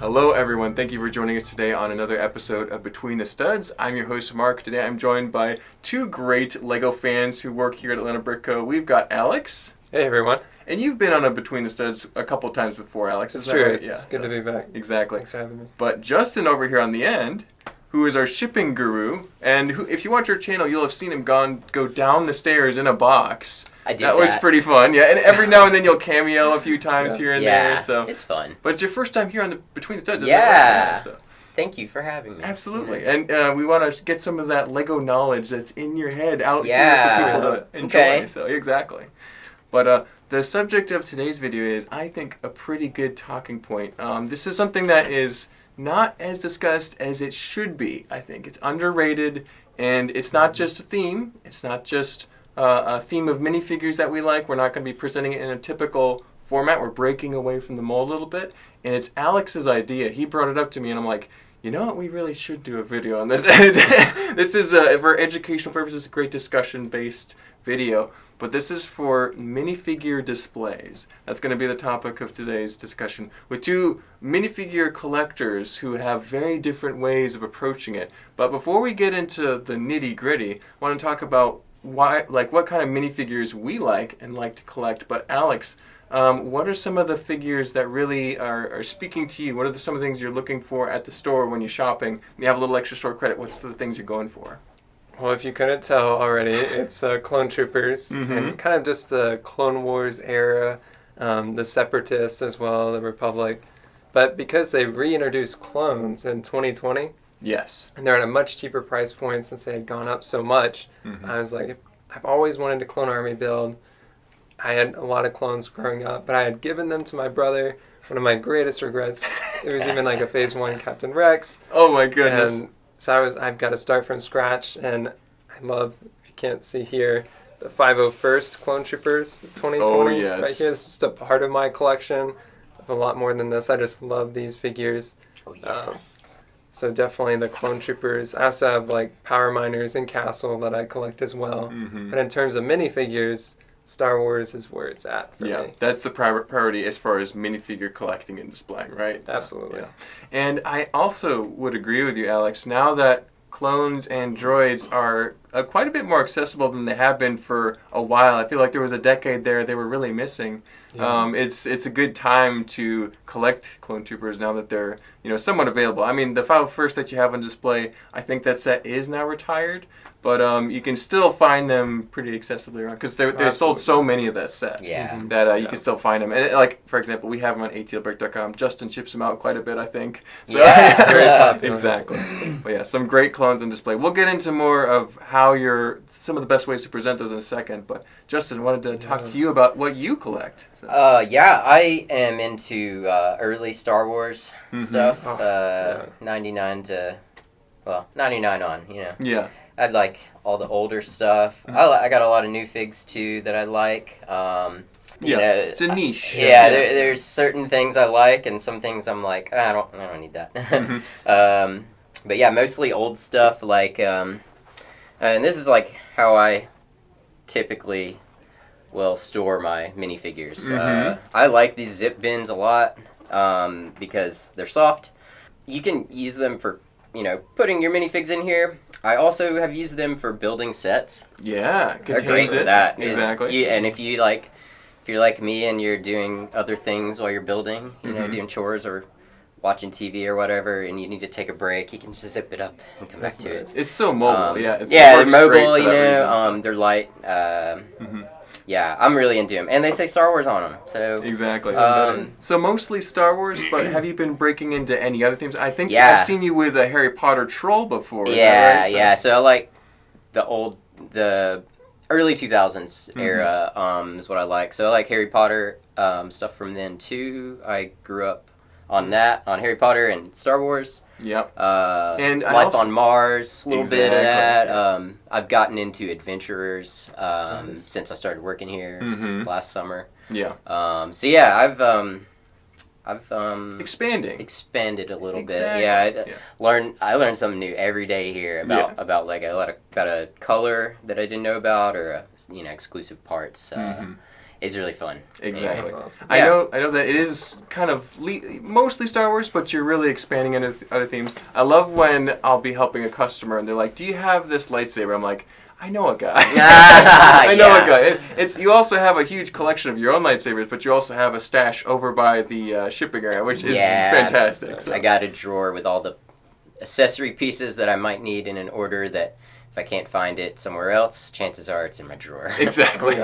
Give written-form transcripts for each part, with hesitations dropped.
Hello everyone, thank you for joining us today on another episode of Between the Studs. I'm your host Mark. Today I'm joined by two great LEGO fans who work here at Atlanta Brick Co. We've got Alex. Hey everyone. And you've been on a Between the Studs a couple times before, Alex. It's true, right? it's good to be back. Exactly. Thanks for having me. But Justin over here on the end, who is our shipping guru, and who, if you watch our channel, you'll have seen him go down the stairs in a box. I did that. Was pretty fun, yeah. And every now and then you'll cameo a few times here and there. So it's fun. But it's your first time here on the Between the Studs, isn't yeah. it? So. Thank you for having me. Absolutely. And we want to get some of that LEGO knowledge that's in your head out here for people to enjoy. Okay. So, exactly. But the subject of today's video is, I think, a pretty good talking point. This is something that is not as discussed as it should be, I think. It's underrated, and it's not just a theme. It's not just a theme of minifigures that we like. We're not going to be presenting it in a typical format. We're breaking away from the mold a little bit. And it's Alex's idea. He brought it up to me, and I'm like, you know what? We really should do a video on this. This is, for educational purposes, a great discussion-based video. But this is for minifigure displays. That's going to be the topic of today's discussion with two minifigure collectors who have very different ways of approaching it. But before we get into the nitty-gritty, I want to talk about what kind of minifigures we like and like to collect. But Alex, what are some of the figures that really are speaking to you? What are some of the things you're looking for at the store when you're shopping? When you have a little extra store credit, what's the things you're going for? Well, if you couldn't tell already, it's Clone Troopers, and kind of just the Clone Wars era, the Separatists as well, the Republic. But because they reintroduced clones in 2020, yes, and they're at a much cheaper price point since they had gone up so much, I was like, I've always wanted a clone army build. I had a lot of clones growing up, but I had given them to my brother. One of my greatest regrets. It was even like a Phase 1 Captain Rex. Oh my goodness. And so I've got to start from scratch, and I love, if you can't see here, the 501st Clone Troopers 2020. Oh, yes. Right here, this is just a part of my collection of a lot more than this. I just love these figures. Oh, yeah. So definitely the Clone Troopers. I also have like Power Miners and Castle that I collect as well. But in terms of minifigures, Star Wars is where it's at for me. Yeah, that's the priority as far as minifigure collecting and displaying, right? Absolutely. Yeah. And I also would agree with you, Alex, now that clones and droids are quite a bit more accessible than they have been for a while. I feel like there was a decade there they were really missing. Yeah. It's a good time to collect Clone Troopers now that they're somewhat available. I mean, the 501st that you have on display, I think that set is now retired, but you can still find them pretty accessibly around because they sold so many of that set that you can still find them. And like, for example, we have them on atlbrick.com. Justin ships them out quite a bit, I think. So, yeah, very popular. Exactly. But yeah, some great clones on display. We'll get into more of some of the best ways to present those in a second. But Justin, I wanted to talk to you about what you collect. So. I am into early Star Wars stuff. 99 on, Yeah. I like all the older stuff. I got a lot of new figs too that I like. It's a niche. There's certain things I like and some things I'm like, I don't need that. But yeah, mostly old stuff like, and this is like how I typically will store my minifigures. I like these zip bins a lot because they're soft. You can use them for putting your minifigs in here. I also have used them for building sets. Yeah, they're great for that. Exactly. And if you're like me and you're doing other things while you're building, doing chores or watching TV or whatever, and you need to take a break, you can just zip it up and come back to it. It's so mobile. They're mobile. They're light. Yeah, I'm really into them, and they say Star Wars on them. So exactly. So mostly Star Wars, but have you been breaking into any other themes? I think I've seen you with a Harry Potter troll before. Yeah, right? Yeah. So I like the early 2000s era is what I like. So I like Harry Potter stuff from then too. I grew up on Harry Potter and Star Wars. Yep. And Life on Mars, a little bit of that. I've gotten into adventurers since I started working here last summer. Yeah. So yeah, I've expanded a little bit. Yeah, I learn something new every day here about like about a color that I didn't know about or exclusive parts. It's really fun. Exactly. That's awesome. I know that it is kind of mostly Star Wars, but you're really expanding into other themes. I love when I'll be helping a customer and they're like, "Do you have this lightsaber?" I'm like, "I know a guy." I know a guy. It's you also have a huge collection of your own lightsabers, but you also have a stash over by the shipping area, which is fantastic. So. I got a drawer with all the accessory pieces that I might need in an order that if I can't find it somewhere else, chances are it's in my drawer. Exactly.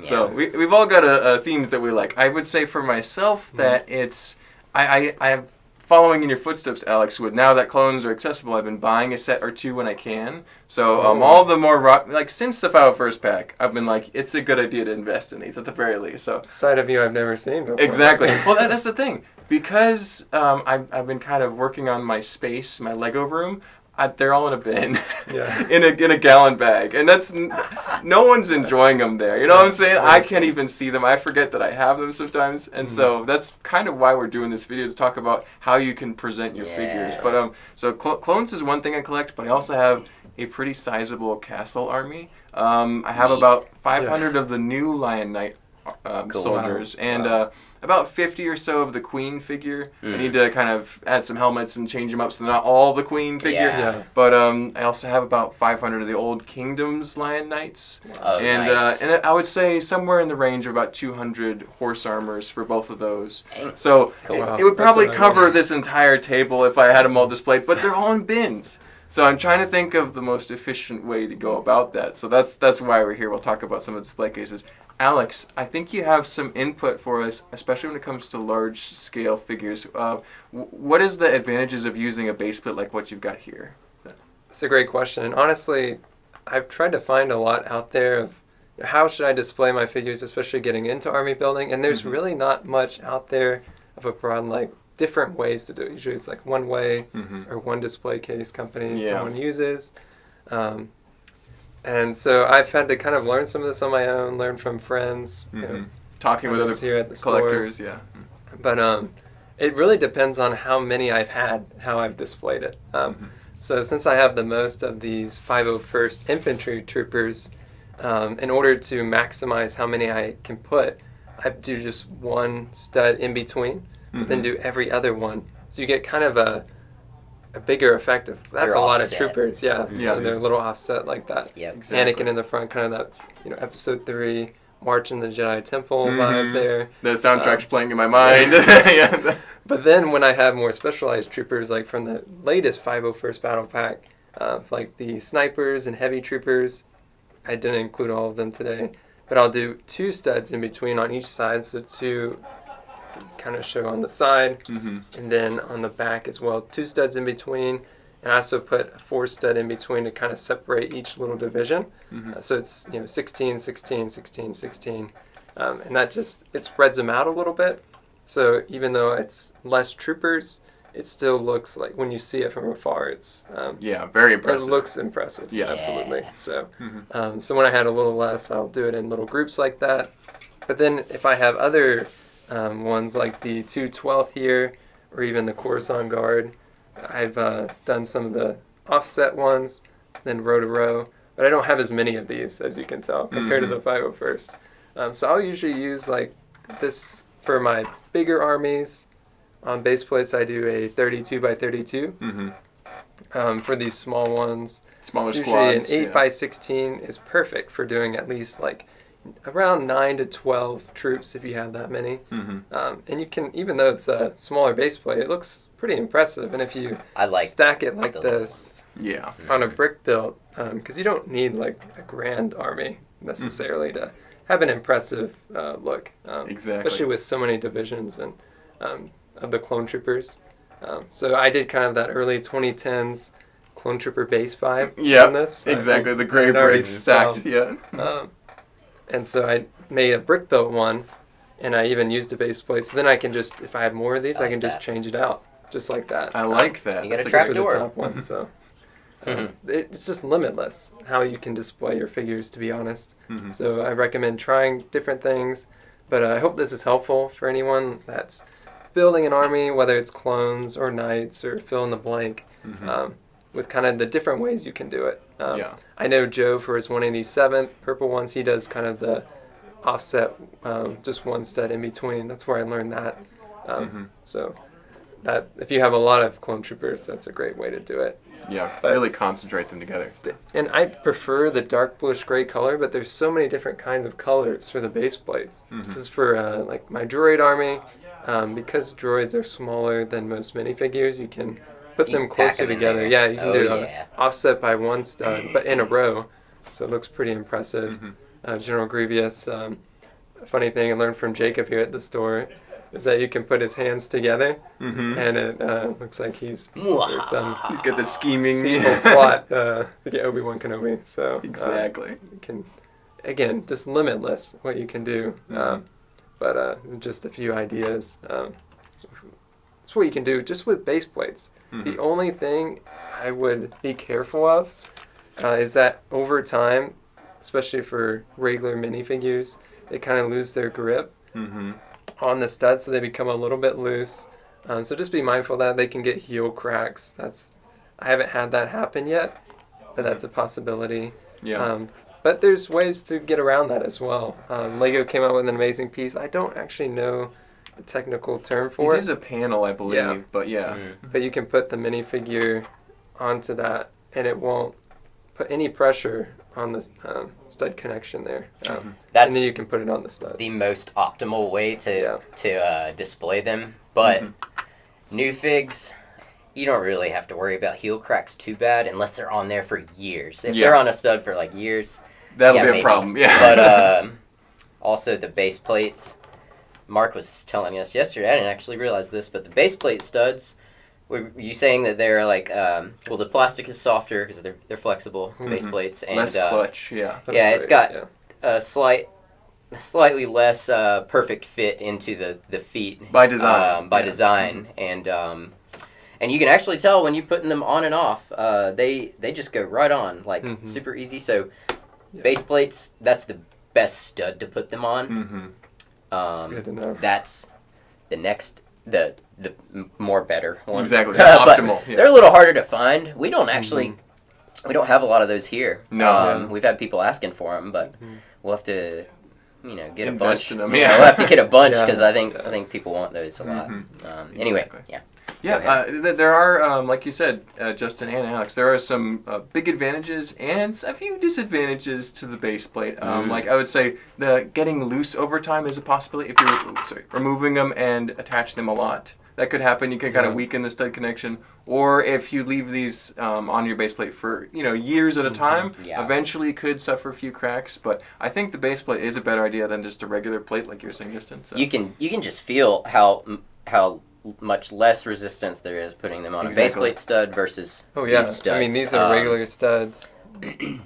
So we've all got themes that we like. I would say for myself that it's I'm following in your footsteps, Alex. With now that clones are accessible, I've been buying a set or two when I can. So all the more like since the 501st pack, I've been like, it's a good idea to invest in these at the very least. So side of you I've never seen before. Exactly. Well, that's the thing because I've been kind of working on my space, my Lego room. They're all in a bin, in a gallon bag, and that's no one's enjoying them there. You know what I'm saying? I can't even see them. I forget that I have them sometimes, and so that's kind of why we're doing this video to talk about how you can present your figures. But so clones is one thing I collect, but I also have a pretty sizable castle army. I have about 500 of the new Lion Knight soldiers, and about 50 or so of the Queen figure. I need to kind of add some helmets and change them up so they're not all the Queen figure. But I also have about 500 of the old Kingdoms Lion Knights. And I would say somewhere in the range of about 200 horse armors for both of those. So it would probably cover this entire table if I had them all displayed, but they're all in bins. So I'm trying to think of the most efficient way to go about that. So that's why we're here. We'll talk about some of the display cases. Alex, I think you have some input for us, especially when it comes to large-scale figures. What is the advantages of using a base plate like what you've got here? That's a great question. And honestly, I've tried to find a lot out there of how should I display my figures, especially getting into army building. And there's really not much out there of a broad, like, different ways to do it. Usually it's like one way or one display case company someone uses. And so I've had to kind of learn some of this on my own, learn from friends. You know, talking with other here at the collectors, store. But it really depends on how many I've had, how I've displayed it. So since I have the most of these 501st infantry troopers, in order to maximize how many I can put, I do just one stud in between, but then do every other one. So you get kind of a bigger effect of that's They're a lot offset. of troopers, so they're a little offset like that. Exactly. Anakin in the front, kind of that Episode 3 March in the Jedi Temple vibe there. The soundtrack's playing in my mind. But then when I have more specialized troopers, like from the latest 501st Battle Pack, like the snipers and heavy troopers, I didn't include all of them today, but I'll do 2 studs in between on each side, so 2 kind of show on the side, and then on the back as well, 2 studs in between, and I also put a 4 stud in between to kind of separate each little division. So it's 16, 16, 16, 16, and that just it spreads them out a little bit. So even though it's less troopers, it still looks like when you see it from afar, it's very impressive. It looks impressive. Yeah. Absolutely. So, so when I had a little less, I'll do it in little groups like that. But then if I have other ones like the 212th here, or even the Coruscant Guard, I've done some of the offset ones, then row to row. But I don't have as many of these, as you can tell, compared to the 501st. So I'll usually use like this for my bigger armies. On base plates, I do a 32 by 32. For these small ones, smaller usually squads, an 8 by 16 is perfect for doing at least like around 9 to 12 troops if you have that many. And you can, even though it's a smaller base plate, it looks pretty impressive. And if you stack it like this on a brick build, because you don't need like a grand army necessarily to have an impressive look. Especially with so many divisions and of the clone troopers. So I did kind of that early 2010s clone trooper base vibe on this. Exactly, the gray bricks stacked, And so I made a brick built one, and I even used a base plate. So then I can just, if I had more of these, I can just change it out, just like that. I like that. You get a trap trapdoor. The top one, so it's just limitless how you can display your figures, to be honest. So I recommend trying different things, but I hope this is helpful for anyone that's building an army, whether it's clones or knights or fill in the blank, with kind of the different ways you can do it. I know Joe, for his 187th purple ones, he does kind of the offset just one stud in between. That's where I learned that. So that if you have a lot of clone troopers, that's a great way to do it. Yeah, But- really concentrate them together. And I prefer the dark bluish gray color, but there's so many different kinds of colors for the base plates. This is for like my droid army. Because droids are smaller than most minifigures, you can put You them pack closer 'em in together. there. Yeah, you can Oh, do yeah. offset by one stud, but in a row. So it looks pretty impressive. General Grievous. Funny thing I learned from Jacob here at the store is that you can put his hands together, and it looks like there's some He's got the scheming. sequel plot to get Obi-Wan Kenobi. So Exactly. you can, again, just limitless what you can do. But just a few ideas. That's what you can do just with base plates. The only thing I would be careful of is that over time, especially for regular minifigures, they kind of lose their grip on the studs, so they become a little bit loose. So just be mindful of that. They can get heel cracks. I haven't had that happen yet, but that's a possibility. Yeah. But there's ways to get around that as well. Lego came out with an amazing piece. I don't actually know the technical term for It it. is a panel, I believe, Yeah. but yeah. But you can put the minifigure onto that, and it won't put any pressure on the stud connection there. And That's then you can put it on the studs. the most optimal way to display them. But new figs, you don't really have to worry about heel cracks too bad unless they're on there for years. If they're on a stud for like years, That'll be maybe. a problem, yeah. But also the base plates. Mark was telling us yesterday, I didn't actually realize this, but the base plate studs, were you saying that they're like, well, the plastic is softer because they're flexible base plates. And, Less clutch, yeah. That's yeah, it's great, got a slightly less perfect fit into the feet. By design. Design. And you can actually tell when you're putting them on and off. They just go right on, like super easy. So base plates, that's the best stud to put them on. That's good to know. That's the next, the more better one. Exactly, But optimal. Yeah. they're a little harder to find. We don't actually, we don't have a lot of those here. No. We've had people asking for them, but we'll have to, get Invest a bunch. in them, Yeah, yeah. we'll have to get a bunch Yeah. because I think people want those a lot. Anyway, Exactly. yeah. Yeah, there are, like you said, Justin and Alex, there are some big advantages and a few disadvantages to the base plate. Like I would say, the getting loose over time is a possibility if you're removing them and attaching them a lot. That could happen. You can kind of weaken the stud connection. Or if you leave these on your base plate for years at a time, eventually you could suffer a few cracks. But I think the base plate is a better idea than just a regular plate, like you were saying, Justin. So. You can just feel how much less resistance there is putting them on a base plate stud versus these studs. I mean, these are regular studs.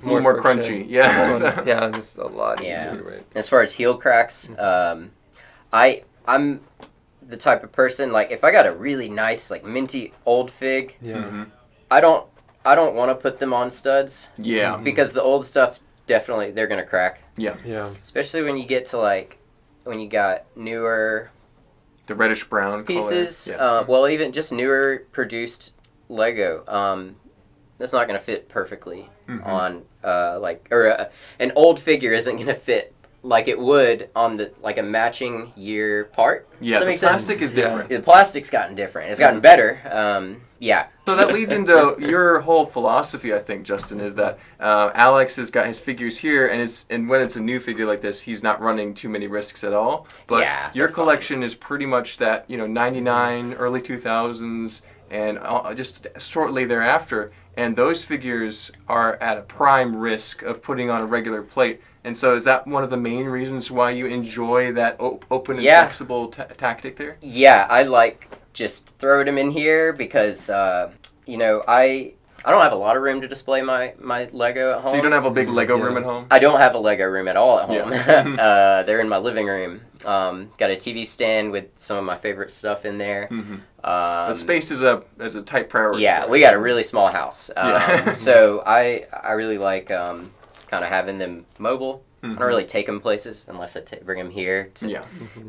more friction. crunchy, yeah. This one, yeah, just a lot easier. Right? As far as heel cracks, I'm the type of person, like, if I got a really nice, like, minty old fig, I don't want to put them on studs. Yeah. Because the old stuff, definitely, they're going to crack. Yeah. Especially when you get to, like, when you got newer The reddish brown pieces, color. well, even just newer produced Lego, that's not going to fit perfectly on, an old figure isn't going to fit like it would on a matching year part. Yeah, the plastic is different. The plastic's gotten different. It's gotten better. So that leads into your whole philosophy, I think, Justin, is that Alex has got his figures here, and when it's a new figure like this, he's not running too many risks at all. But your collection is pretty much that, 99, early 2000s, and just shortly thereafter. And those figures are at a prime risk of putting on a regular plate. And so is that one of the main reasons why you enjoy that open and flexible tactic there? Yeah, I like just throwing them in here because, I don't have a lot of room to display my Lego at home. So you don't have a big Lego room at home? I don't have a Lego room at all at home. Yeah. They're in my living room. Got a TV stand with some of my favorite stuff in there. But space is a tight priority. Yeah, we got a really small house. So I really like kind of having them mobile I don't really take them places unless I bring them here. To, Yeah.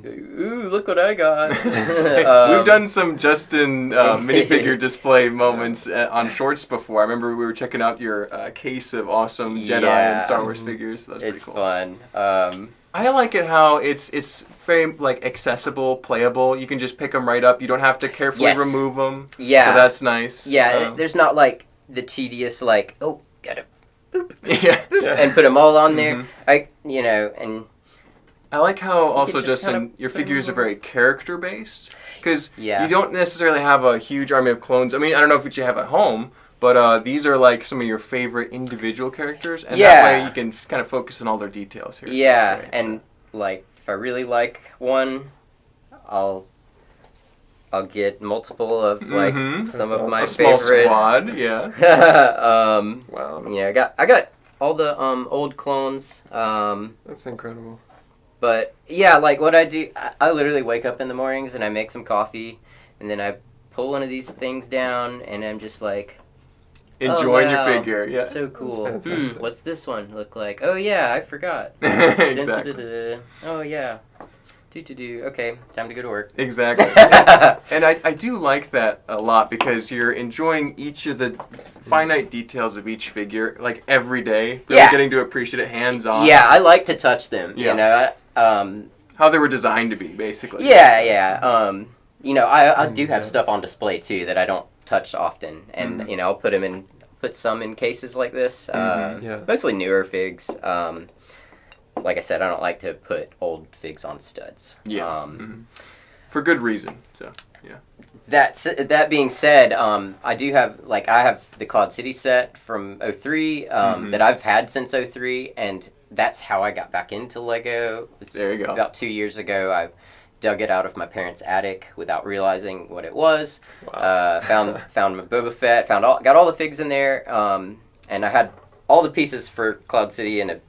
Ooh, look what I got. We've done some Justin minifigure display moments on Shorts before. I remember we were checking out your case of awesome Jedi and Star Wars figures. That's pretty cool. It's fun. I like it how it's very like accessible, playable. You can just pick them right up. You don't have to carefully remove them. Yeah. So that's nice. Yeah, there's not like the tedious like, oh, gotta boop, yeah. and put them all on there. And I like how also, just Justin, kind of your figures are very character-based. Because Yeah. you don't necessarily have a huge army of clones. I mean, I don't know if you have at home, but these are like some of your favorite individual characters. And that way you can kind of focus on all their details here. Yeah, and like if I really like one, I'll get multiple of like some of my a small favorites. squad, yeah. Wow. Yeah, I got all the old clones. That's incredible. But yeah, like what I do, I literally wake up in the mornings and I make some coffee, and then I pull one of these things down, and I'm just like, Enjoying wow, your figure, yeah. so cool. That's fantastic. What's this one look like? Oh yeah, I forgot. Exactly. Dun-dun-dun-dun. Oh yeah. Do. Okay, time to go to work. Exactly. And I do like that a lot because you're enjoying each of the finite details of each figure, like every day. Really getting to appreciate it hands on. Yeah, I like to touch them. Yeah. You know, how they were designed to be, basically. Yeah. You know, I do have stuff on display too that I don't touch often, and you know, I'll put some in cases like this. Mostly newer figs. Like I said, I don't like to put old figs on studs. Yeah. For good reason. So yeah. That being said, I have the Cloud City set from 03 that I've had since 03, and that's how I got back into Lego. There you go. About 2 years ago, I dug it out of my parents' attic without realizing what it was. Wow. Found my Boba Fett. Got all the figs in there, and I had all the pieces for Cloud City in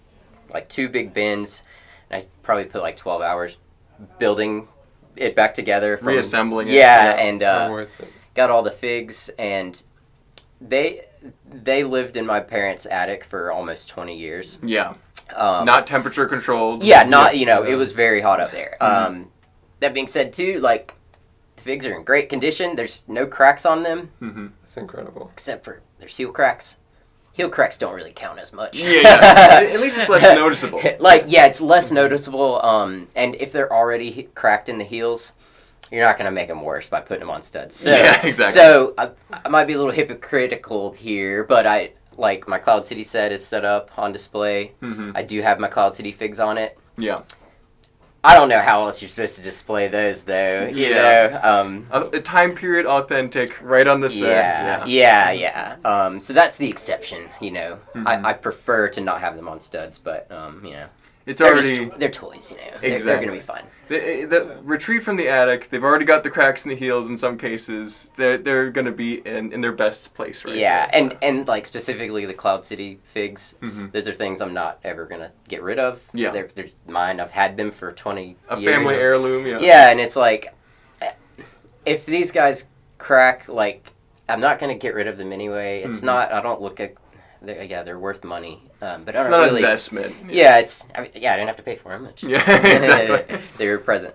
like 2 big bins, and I probably put like 12 hours building it back together. Reassembling it. Yeah, and Worth it. got all the figs, and they lived in my parents' attic for almost 20 years. Yeah. Not temperature controlled. Yeah, it was very hot up there. That being said, too, like, the figs are in great condition. There's no cracks on them. That's incredible. Except for there's heel cracks. Heel cracks don't really count as much. Yeah. At least it's less noticeable. It's less noticeable. And if they're already cracked in the heels, you're not going to make them worse by putting them on studs. So, yeah, exactly. So I might be a little hypocritical here, but my Cloud City set is set up on display. I do have my Cloud City figs on it. Yeah. I don't know how else you're supposed to display those, though. You know, a time period authentic, right on the set. Yeah. So that's the exception. You know, I prefer to not have them on studs, but you know, it's already they're toys. You know, exactly. they're gonna be fine. The retrieved from the attic, they've already got the cracks in the heels. In some cases, they're gonna be in their best place, right? Yeah, there, and like specifically the Cloud City figs, those are things I'm not ever gonna get rid of. Yeah, they're mine. I've had them for 20 years. A family heirloom. Yeah. Yeah, and it's like, if these guys crack, like, I'm not gonna get rid of them anyway. It's not. I don't look at. They're worth money, but I don't it's not really. An investment. Yeah, I didn't have to pay for them much. Yeah, exactly. They were present.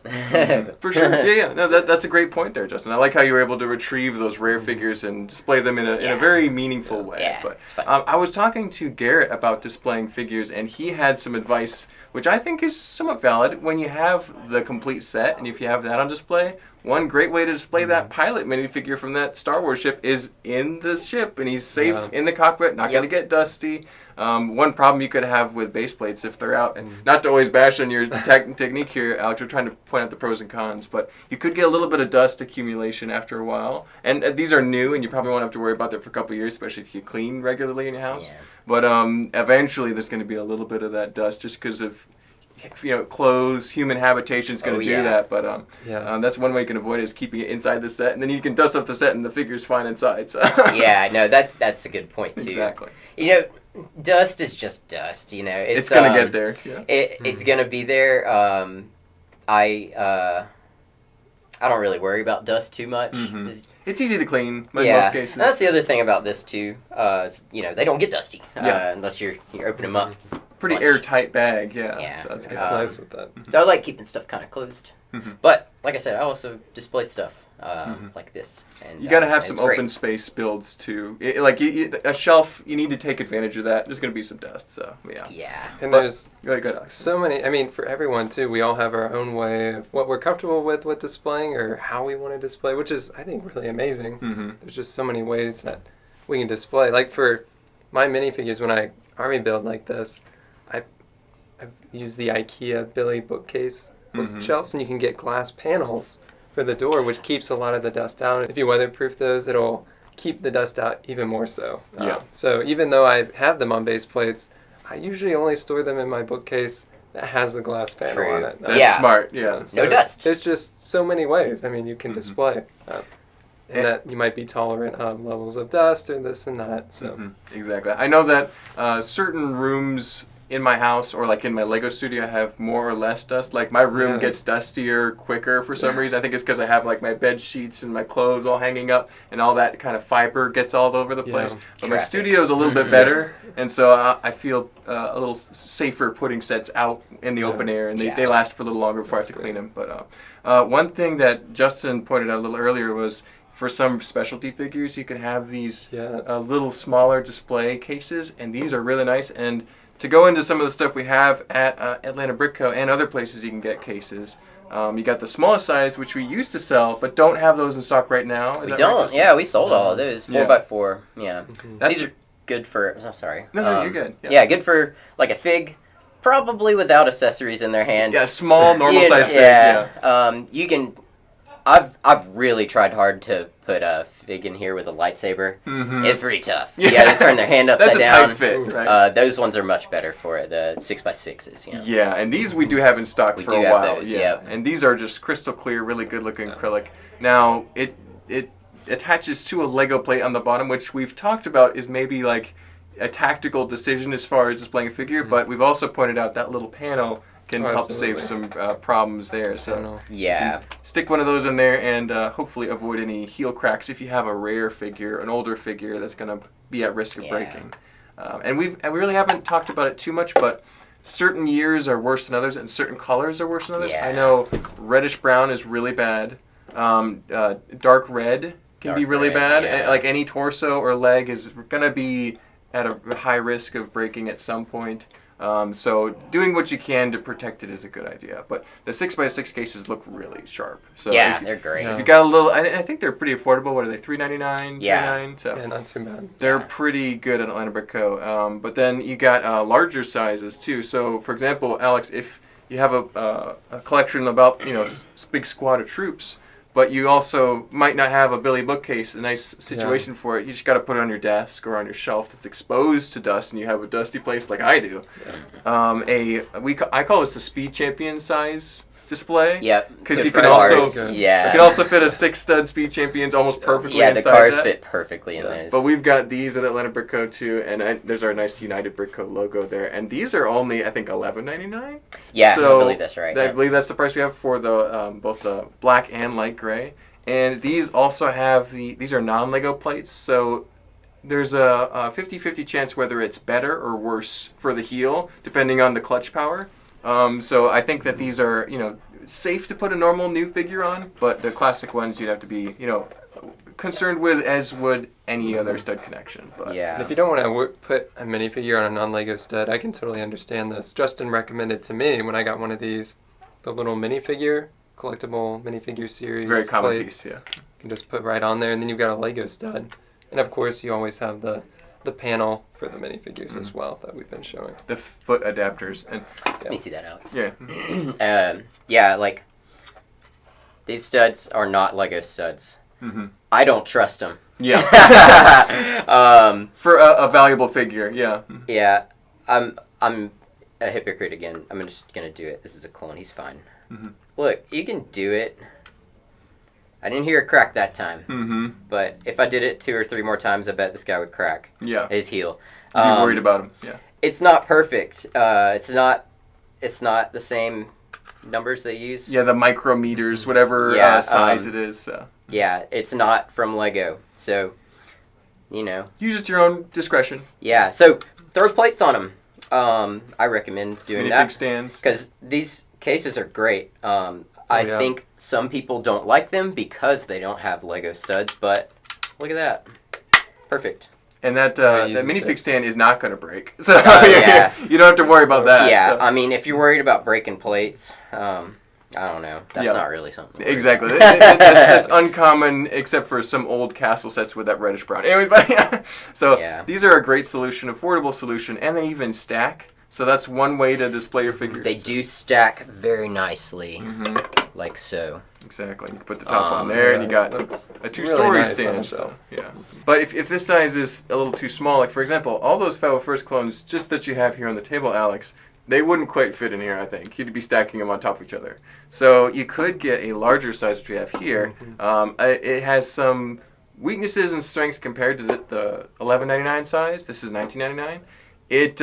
For sure. Yeah. No, that's a great point there, Justin. I like how you were able to retrieve those rare figures and display them in a very meaningful way. Yeah, but it's fun. I was talking to Garrett about displaying figures, and he had some advice, which I think is somewhat valid. When you have the complete set, and if you have that on display, one great way to display that pilot minifigure from that Star Wars ship is in the ship, and he's safe in the cockpit, not going to get dusty. One problem you could have with base plates if they're out, and not to always bash on your technique here, Alex, we're trying to point out the pros and cons, but you could get a little bit of dust accumulation after a while. And these are new, and you probably won't have to worry about that for a couple of years, especially if you clean regularly in your house. Yeah. But eventually there's going to be a little bit of that dust just because of clothes, human habitation is going to do that, but that's one way you can avoid it is keeping it inside the set, and then you can dust up the set and the figure's fine inside. So. Yeah, no, that's a good point too. Exactly. You know, dust is just dust. You know, it's going to get there. Yeah. It's going to be there. I don't really worry about dust too much. It's easy to clean in most cases. That's the other thing about this too. They don't get dusty unless you open them up. pretty bunch. airtight bag. Yeah. Yeah. So that's good. It's nice with that. So I like keeping stuff kind of closed. Mhm. But like I said, I also display stuff like this. And You got to have and some it's great. open space builds too. A shelf, you need to take advantage of that. There's going to be some dust, so yeah. Yeah. And But- there's Good, Alex. so many. I mean, for everyone too, we all have our own way of what we're comfortable with displaying or how we want to display, which is I think really amazing. Mm-hmm. There's just so many ways that we can display. Like for my minifigures, when I army build like this, I use the IKEA Billy bookcase bookshelves, and you can get glass panels for the door, which keeps a lot of the dust out. If you weatherproof those, it'll keep the dust out even more so. Yeah. So even though I have them on base plates, I usually only store them in my bookcase that has the glass panel True. on it. That's Yeah. smart. Yeah. No dust. There's just so many ways. I mean, you can Mhm. display. And that you might be tolerant of levels of dust or this and that. So Mhm. Exactly. I know that certain rooms in my house or like in my Lego studio have more or less dust. Like my room Yeah. gets dustier quicker for some reason. I think it's because I have like my bed sheets and my clothes all hanging up, and all that kind of fiber gets all over the place. Yeah. But my Traffic. studio is a little bit better, and so I feel a little safer putting sets out in the Yeah. open air, and they Yeah. last for a little longer before I That's have to clean great. them. But one thing that Justin pointed out a little earlier was, for some specialty figures, you can have these yeah, little smaller display cases, and these are really nice. And to go into some of the stuff we have at Atlanta Brick Co. and other places you can get cases, you got the smallest size, which we used to sell, but don't have those in stock right now. Is We that right, don't. Justin? Yeah, we sold all of those. Yeah. 4x4. Yeah. That's These are good for. Oh, sorry. No, you're good. Yeah. Good for like a fig, probably without accessories in their hands. Yeah, small, normal Yeah, size fig. yeah. Yeah. You can. I've really tried hard to put a fig in here with a lightsaber. Mhm. It's pretty tough. Yeah. You gotta turn their hand That's upside a down. tight fit, right? Those ones are much better for it. The 6x6s. You know. Yeah, and these we do have in stock We for do a have while. those, yeah, yep. and these are just crystal clear, really good looking acrylic. Now it attaches to a Lego plate on the bottom, which we've talked about is maybe like a tactical decision as far as displaying a figure, but we've also pointed out that little panel can Oh, help absolutely. save some problems there. So Panel. Yeah. stick one of those in there and hopefully avoid any heel cracks if you have a rare figure, an older figure that's going to be at risk of Yeah. breaking. And we really haven't talked about it too much, but certain years are worse than others and certain colors are worse than others. Yeah. I know reddish brown is really bad. Dark red can be Dark really red, bad. yeah. Like any torso or leg is going to be at a high risk of breaking at some point. So doing what you can to protect it is a good idea. But the 6x6 cases look really sharp. So Yeah, if, they're great. Yeah. if you got a little, I think they're pretty affordable. What are they? $3.99, Yeah. $2.99? So Yeah, not too bad. they're Yeah. pretty good at Atlanta Brick Co. But then you got larger sizes too. So for example, Alex, if you have a collection about big squad of troops, but you also might not have a Billy bookcase, a nice situation for it. You just got to put it on your desk or on your shelf that's exposed to dust, and you have a dusty place like I do. I call this the Speed Champion size display. Yep. Because Good you for can cars. also Yeah. you can also fit a 6-stud Speed Champions almost perfectly Yeah, the inside cars that. fit perfectly in those. But we've got these at Atlanta Brick Co. too, and there's our nice United Brick Co. logo there. And these are only, I think, $11.99. Yeah, So I believe that's right. I yeah. believe that's the price we have for the both the black and light gray. And these also have these are non-Lego plates, so there's a 50-50 chance whether it's better or worse for the heel, depending on the clutch power. So I think that these are, safe to put a normal new figure on, but the classic ones you'd have to be, concerned with, as would any other stud connection. But And Yeah. if you don't want to put a minifigure on a non-Lego stud, I can totally understand this. Justin recommended to me when I got one of these, the little minifigure, collectible minifigure series. very common plates. piece, yeah. You can just put right on there, and then you've got a Lego stud. And of course, you always have the panel for the minifigures as well that we've been showing. The foot adapters and Let me see that, Alex. yeah. Yeah, like these studs are not Lego studs. Mm-hmm. I don't trust them. Yeah. For a valuable figure, yeah. Yeah, I'm a hypocrite again. I'm just gonna do it. This is a clone. He's fine. Mhm. Look, you can do it. I didn't hear a crack that time, Mm-hmm. but if I did it 2 or 3 more times, I bet this guy would crack Yeah. his heel. You'd be worried about him. Yeah. It's not perfect. It's not the same numbers they use. Yeah, the micrometers, whatever Yeah, size it is. Yeah, it's not from Lego. So, Use it to your own discretion. yeah. So throw plates on them. I recommend doing Minifig that stands. because these cases are great. I think some people don't like them because they don't have Lego studs, but look at that. Perfect. And that minifig stand is not going to break. So yeah. you don't have to worry about that. Yeah, So. I mean, if you're worried about breaking plates, I don't know. That's not really something. Exactly. That's uncommon, except for some old castle sets with that reddish brown. Anyway, so these are a great solution, affordable solution, and they even stack. So that's one way to display your figures. They do stack very nicely, like so. Exactly. You can put the top on there, and you got a two-story really nice stand. So But if this size is a little too small, like for example, all those 501st clones, just that you have here on the table, Alex, they wouldn't quite fit in here. I think you'd be stacking them on top of each other. So you could get a larger size, which we have here. It has some weaknesses and strengths compared to the $11.99 size. This is $19.99. It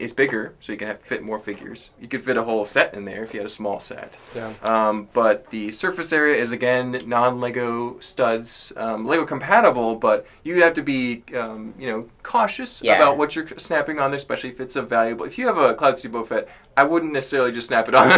is bigger, so you can fit more figures. You could fit a whole set in there if you had a small set. But the surface area is, again, non-Lego studs, Lego compatible, but you'd have to be, cautious about what you're snapping on there, especially if it's a valuable. If you have a Cloud City Boba Fett, I wouldn't necessarily just snap it on.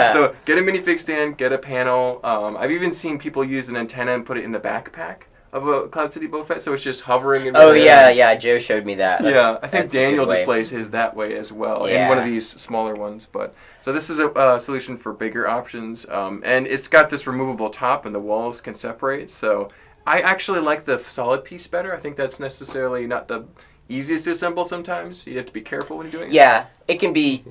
So get a minifig stand, get a panel. I've even seen people use an antenna and put it in the backpack of a Cloud City Boba Fett, so it's just hovering in yeah, Joe showed me that. I think Daniel displays his that way as well in one of these smaller ones. But so this is a solution for bigger options, and it's got this removable top, and the walls can separate. So I actually like the solid piece better. I think that's necessarily not the easiest to assemble. Sometimes you have to be careful when you're doing it. Yeah, it can be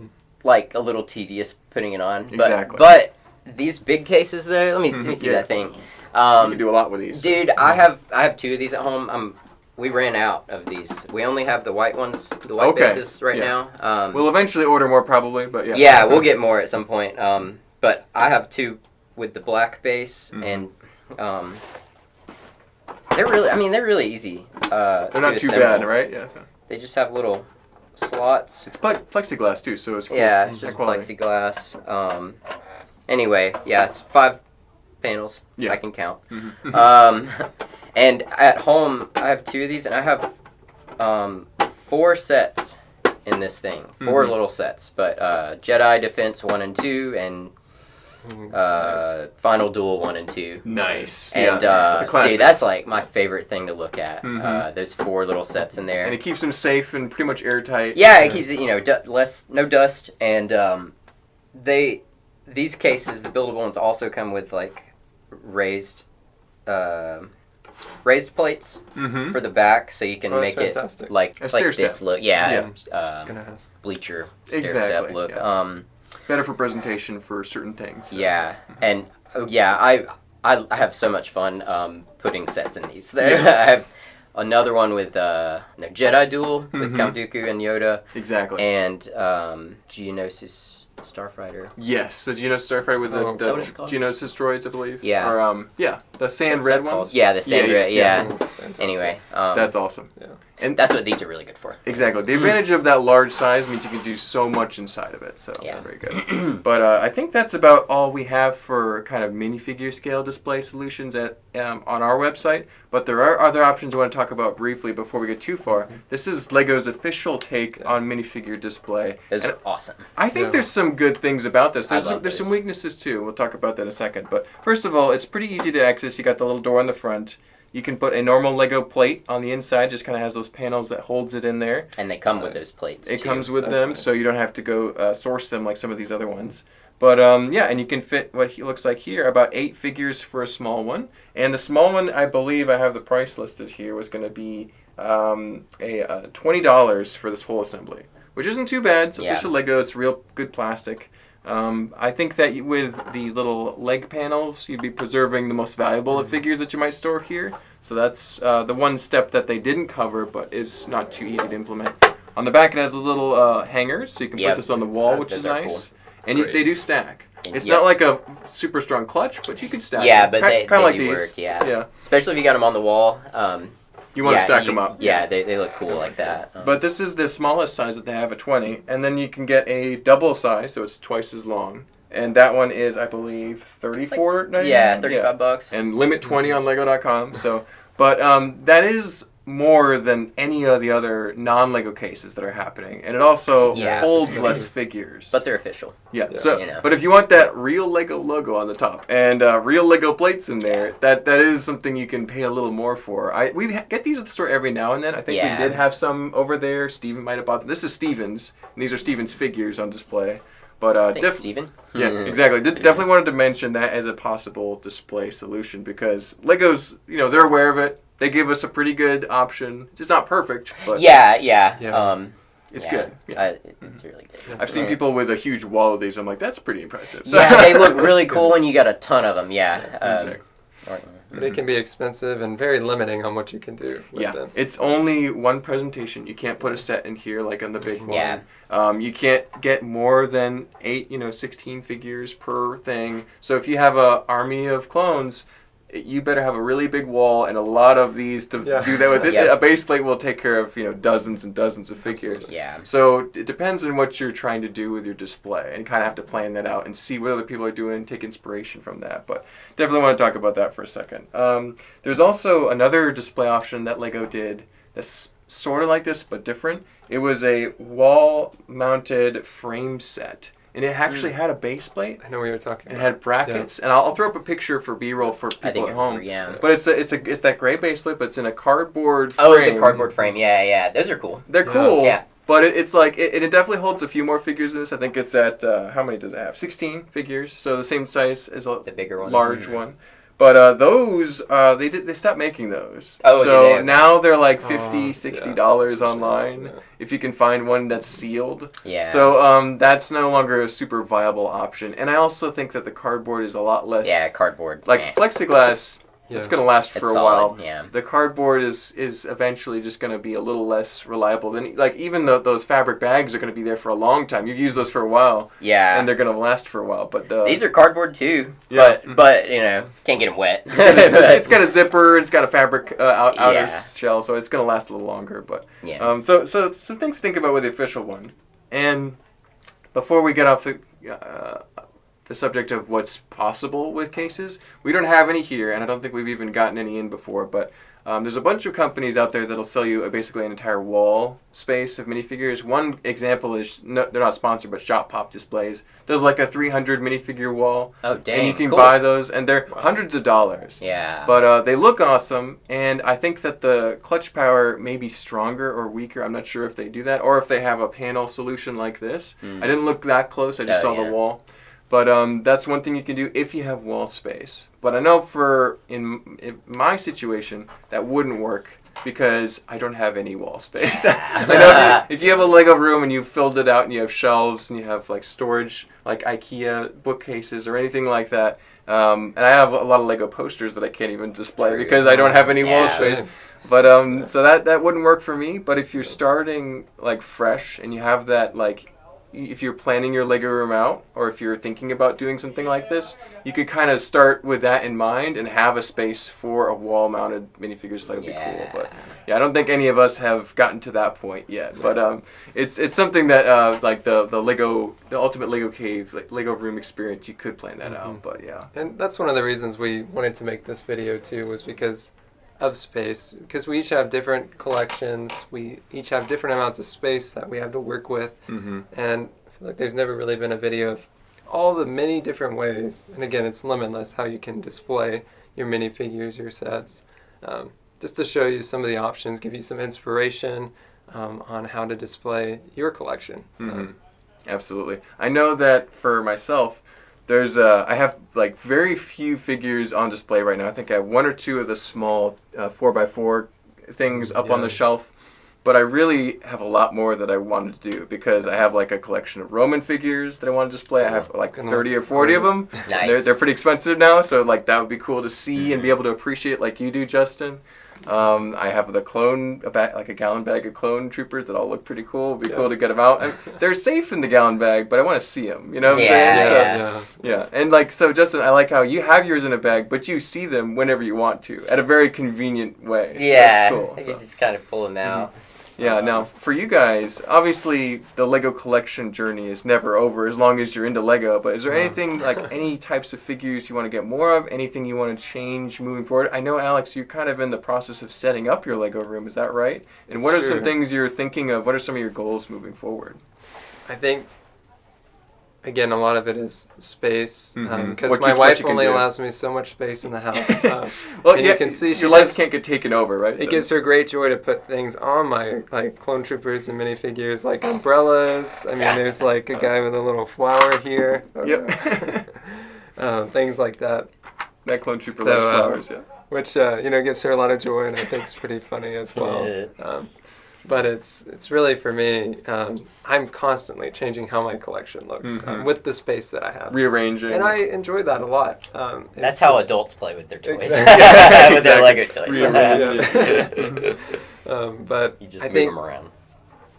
like a little tedious putting it on. Exactly. But these big cases, though, let me see that thing. You can do a lot with these. Dude, I have two of these at home. We ran out of these. We only have the white ones, the white bases right now. We'll eventually order more probably, but yeah. Yeah, we'll get more at some point. But I have two with the black base, and they're really easy. They're not too bad, right? Yeah. So. They just have little slots. It's plexiglass too, so it's cool. Yeah, it's just plexiglass. Anyway, it's 5 panels. I can count. And at home, I have 2 of these, and I have 4 sets in this thing. 4 little sets. But Jedi Defense 1 and 2, and Final Duel 1 and 2. Nice. And dude, that's like my favorite thing to look at. Those 4 little sets in there. And it keeps them safe and pretty much airtight. Yeah, it keeps it no dust, and these cases, the buildable ones, also come with like raised plates for the back, so you can make it like this look. Bleacher stair step look. Better for presentation for certain things. So. And I have so much fun putting sets in these. I have another one with Jedi Duel with Count Dooku and Yoda. Exactly. And Geonosis Starfighter. Yes, the Geonosis Starfighter with the Geonosis droids, I believe. Yeah. Or the sand red ones. Yeah, the sand red. Yeah. Anyway, that's awesome. Yeah. And that's what these are really good for. Exactly. The advantage of that large size means you can do so much inside of it. So very good. But I think that's about all we have for kind of minifigure scale display solutions on our website. But there are other options I want to talk about briefly before we get too far. This is Lego's official take on minifigure display. Those are awesome. I think there's some good things about this. There's some weaknesses too. We'll talk about that in a second. But first of all, it's pretty easy to access. You got the little door on the front. You can put a normal Lego plate on the inside, just kind of has those panels that holds it in there. And they come with those plates, It comes with them, so you don't have to go source them like some of these other ones. But, and you can fit what he looks like here, about 8 figures for a small one. And the small one, I believe I have the price listed here, was going to be $20 for this whole assembly. Which isn't too bad. It's official Lego. It's real good plastic. I think that with the little leg panels, you'd be preserving the most valuable of figures that you might store here. So that's the one step that they didn't cover, but is not too easy to implement. On the back, it has the little hangers, so you can put this on the wall, which is nice. Cool. And they do stack. It's not like a super strong clutch, but you can stack. Yeah, but they like do these. Work. Yeah. Especially if you got them on the wall. You want to stack them up. Yeah, they look cool like that. But this is the smallest size that they have at 20, and then you can get a double size, so it's twice as long. And that one is, I believe, $34.99. Yeah, $35. And limit 20 on Lego.com. So, but that is more than any of the other non-Lego cases that are happening, and it also holds less figures. But they're official. Yeah. So, but if you want that real Lego logo on the top and real Lego plates in there, that is something you can pay a little more for. We get these at the store every now and then. I think we did have some over there. Steven might have bought them. This is Steven's, and these are Steven's figures on display. But thanks, Steven. Yeah, exactly. Definitely wanted to mention that as a possible display solution because Legos, they're aware of it. They give us a pretty good option. It's not perfect, but it's good. Yeah. It's really good. I've seen people with a huge wall of these. I'm like, that's pretty impressive. Yeah, they look really cool when you got a ton of them. Yeah. But it can be expensive and very limiting on what you can do with them. It's only one presentation. You can't put a set in here like on the big one. Yeah. You can't get more than 16 figures per thing. So if you have an army of clones, you better have a really big wall and a lot of these to do that with. A base plate will take care of dozens and dozens of figures. Absolutely. Yeah. So it depends on what you're trying to do with your display, and kind of have to plan that out and see what other people are doing, take inspiration from that. But definitely want to talk about that for a second. There's also another display option that Lego did that's sort of like this but different. It was a wall-mounted frame set. And it actually had a base plate. I know what you're talking about. It had brackets, and I'll throw up a picture for B-roll for people at home. Yeah. But it's that gray base plate, but it's in a cardboard frame. Oh, the cardboard frame. Yeah. Those are cool. They're cool. Yeah. But it's like it definitely holds a few more figures in this. I think it's at how many does it have? 16 figures, so the same size as the bigger one, large one. But those they stopped making those. Oh, so now they're like $50, $60 online. Yeah. If you can find one that's sealed. Yeah. So that's no longer a super viable option. And I also think that the cardboard is a lot less. Yeah, cardboard. Like plexiglass. Yeah. It's going to last for a while. Yeah. The cardboard is eventually just going to be a little less reliable than even though those fabric bags are going to be there for a long time. You've used those for a while. Yeah. And they're going to last for a while. But these are cardboard too. Yeah. But can't get them wet. It's got a zipper. It's got a fabric outer shell, so it's going to last a little longer. But so some things to think about with the official one. And before we get off the subject of what's possible with cases. We don't have any here, and I don't think we've even gotten any in before, but there's a bunch of companies out there that'll sell you basically an entire wall space of minifigures. One example is, they're not sponsored, but Shop Pop Displays. There's like a 300 minifigure wall. Oh, dang. And you can buy those, and they're hundreds of dollars. Yeah. But they look awesome, and I think that the clutch power may be stronger or weaker. I'm not sure if they do that, or if they have a panel solution like this. I didn't look that close. I just saw the wall. But that's one thing you can do if you have wall space. But I know in my situation, that wouldn't work because I don't have any wall space. I know if you have a Lego room and you've filled it out and you have shelves and you have like storage, like IKEA bookcases or anything like that, and I have a lot of Lego posters that I can't even display because I don't have any wall space. But so that wouldn't work for me. But if you're starting like fresh and you have that if you're planning your Lego room out, or if you're thinking about doing something like this, you could kind of start with that in mind and have a space for a wall-mounted minifigures. That would be cool. But I don't think any of us have gotten to that point yet. But it's something that like the ultimate Lego cave, like Lego room experience, you could plan that out. But and that's one of the reasons we wanted to make this video too, was because of space, because we each have different collections, we each have different amounts of space that we have to work with, and I feel like there's never really been a video of all the many different ways, and again, it's limitless how you can display your minifigures, your sets, just to show you some of the options, give you some inspiration on how to display your collection. Absolutely. I know that for myself, I have like very few figures on display right now. I think I have one or two of the small 4x4 things up on the shelf, but I really have a lot more that I wanted to do because I have like a collection of Roman figures that I want to display. I have like 30 or 40 of them. Nice. They're pretty expensive now, so like that would be cool to see and be able to appreciate like you do, Justin. I have the clone, like a gallon bag of clone troopers that all look pretty cool. It'd be cool to get them out. And they're safe in the gallon bag, but I want to see them. You know what I'm saying? Yeah. And so Justin, I like how you have yours in a bag, but you see them whenever you want to, at a very convenient way. Yeah. So that's cool. You can just kind of pull them out. Yeah, now for you guys, obviously the Lego collection journey is never over as long as you're into Lego, but is there anything, like any types of figures you want to get more of, anything you want to change moving forward? I know, Alex, you're kind of in the process of setting up your Lego room, is that right? And It's what are true. some things you're thinking of? What are some of your goals moving forward? I think, again, a lot of it is space, because What my you wife can only do. allows me so much space in the house. Well, and yeah, you can see your life can't get taken over, right? It gives her great joy to put things on my clone troopers and minifigures, like umbrellas. I mean, there's like a guy with a little flower here. Yep. Things like that. That clone trooper So, loves flowers, yeah. Which gives her a lot of joy, and I think it's pretty funny as well. But it's really, for me, I'm constantly changing how my collection looks with the space that I have. Rearranging. And I enjoy that a lot. That's how adults play with their toys. Exactly. With their Lego toys. Rearranging. But You just I move think, them around.